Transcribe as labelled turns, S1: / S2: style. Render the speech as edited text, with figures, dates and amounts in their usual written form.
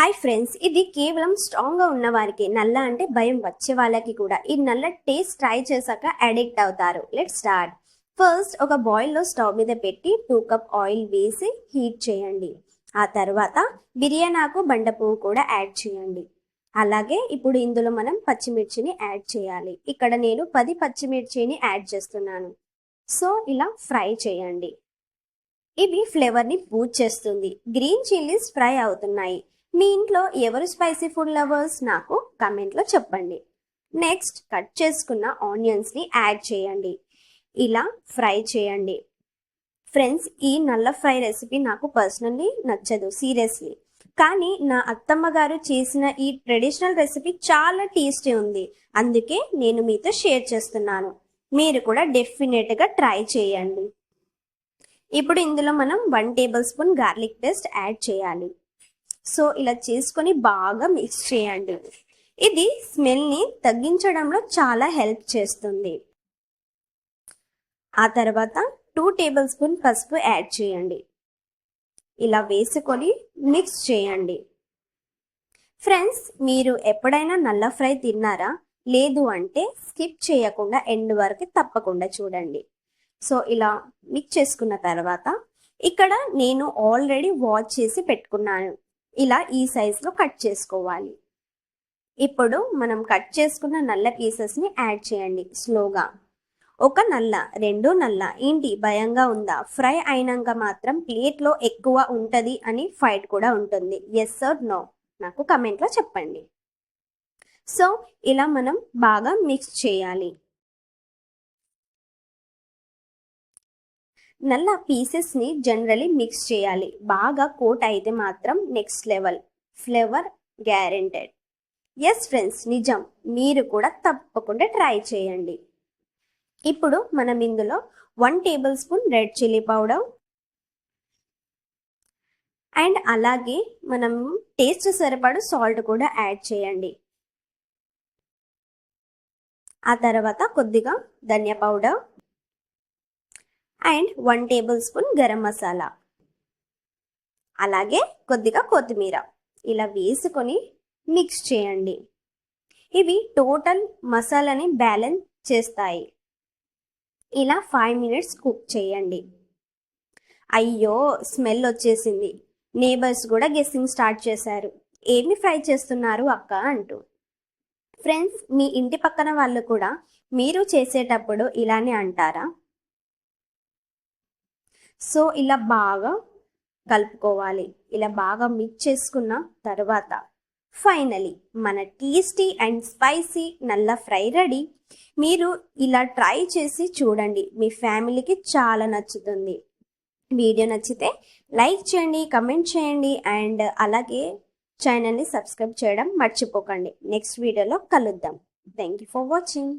S1: Hi friends, ఇది కేవలం స్ట్రాంగ్గా ఉన్న వారికి, నల్ల అంటే భయం వచ్చే వాళ్ళకి కూడా ఈ నల్ల టేస్ట్ ట్రై చేశాక అడిక్ట్ అవుతారు. Let's start. ఫస్ట్ ఒక బాయిల్లో స్టవ్ మీద పెట్టి 2 కప్ ఆయిల్ వేసి హీట్ చేయండి. ఆ తర్వాత బిర్యానీ ఆకు, బండ పువ్వు కూడా యాడ్ చేయండి. అలాగే ఇప్పుడు ఇందులో మనం పచ్చిమిర్చిని యాడ్ చేయాలి. ఇక్కడ నేను 10 పచ్చిమిర్చిని యాడ్ చేస్తున్నాను. సో ఇలా ఫ్రై చేయండి. ఇవి ఫ్లేవర్ని బూస్ట్ చేస్తుంది. గ్రీన్ చిల్లీస్ ఫ్రై అవుతున్నాయి. మీ ఇంట్లో ఎవరు స్పైసీ ఫుడ్ లవర్స్ నాకు కమెంట్లో చెప్పండి. నెక్స్ట్ కట్ చేసుకున్న ఆనియన్స్ని యాడ్ చేయండి. ఇలా ఫ్రై చేయండి. ఫ్రెండ్స్, ఈ నల్ల ఫ్రై రెసిపీ నాకు పర్సనల్లీ నచ్చదు సీరియస్లీ, కానీ నా అత్తమ్మ గారు చేసిన ఈ ట్రెడిషనల్ రెసిపీ చాలా టేస్టీ ఉంది. అందుకే నేను మీతో షేర్ చేస్తున్నాను. మీరు కూడా డెఫినెట్గా ట్రై చేయండి. ఇప్పుడు ఇందులో మనం 1 table spoon garlic paste add చేయాలి. సో ఇలా చేసుకొని బాగా మిక్స్ చేయండి. ఇది స్మెల్ని తగ్గించడంలో చాలా హెల్ప్ చేస్తుంది. ఆ తర్వాత 2 టేబుల్ స్పూన్ పసుపు యాడ్ చేయండి. ఇలా వేసుకొని మిక్స్ చేయండి. ఫ్రెండ్స్, మీరు ఎప్పుడైనా నల్ల ఫ్రై తిన్నారా? లేదు అంటే స్కిప్ చేయకుండా ఎండ్ వరకు తప్పకుండా చూడండి. సో ఇలా మిక్స్ చేసుకున్న తర్వాత ఇక్కడ నేను ఆల్రెడీ వాష్ చేసి పెట్టుకున్నాను. ఇలా ఈ సైజులో కట్ చేసుకోవాలి. ఇప్పుడు మనం కట్ చేసుకున్న నల్ల పీసెస్ని యాడ్ చేయండి స్లోగా. ఒక నల్ల, 2 నల్ల, ఏంటి భయంగా ఉందా? ఫ్రై అయినాక మాత్రం ప్లేట్లో ఎక్కువ ఉంటుంది అని ఫైట్ కూడా ఉంటుంది. ఎస్ ఆర్ నో నాకు కమెంట్లో చెప్పండి. సో ఇలా మనం బాగా మిక్స్ చేయాలి. నల్ల పీసెస్ని జనరలీ మిక్స్ చేయాలి. బాగా కోట్ అయితే మాత్రం next level flavour guaranteed. Yes friends, నిజం. మీరు కూడా తప్పకుండా ట్రై చేయండి. ఇప్పుడు మనం ఇందులో 1 table spoon red chilli powder and అలాగే మనం టేస్ట్ సరిపడు సాల్ట్ కూడా యాడ్ చేయండి. ఆ తర్వాత కొద్దిగా ధనియా powder and 1 table spoon garam masala, అలాగే కొద్దిగా కొత్తిమీర ఇలా వేసుకొని మిక్స్ చేయండి. ఇవి టోటల్ మసాలాని బ్యాలెన్స్ చేస్తాయి. ఇలా 5 మినిట్స్ కుక్ చేయండి. అయ్యో, స్మెల్ వచ్చేసింది. నేబర్స్ కూడా గెస్సింగ్ స్టార్ట్ చేశారు. ఏమి ఫ్రై చేస్తున్నారు అక్క అంటూ. ఫ్రెండ్స్, మీ ఇంటి పక్కన వాళ్ళు కూడా మీరు చేసేటప్పుడు ఇలానే అంటారా? సో ఇలా బాగా కలుపుకోవాలి. ఇలా బాగా మిక్స్ చేసుకున్న తర్వాత ఫైనలీ మన టేస్టీ అండ్ స్పైసీ నల్ల ఫ్రై రెడీ. మీరు ఇలా ట్రై చేసి చూడండి, మీ ఫ్యామిలీకి చాలా నచ్చుతుంది. వీడియో నచ్చితే లైక్ చేయండి, కమెంట్ చేయండి అండ్ అలాగే ఛానల్ని సబ్స్క్రైబ్ చేయడం మర్చిపోకండి. నెక్స్ట్ వీడియోలో కలుద్దాం. Thank you for watching.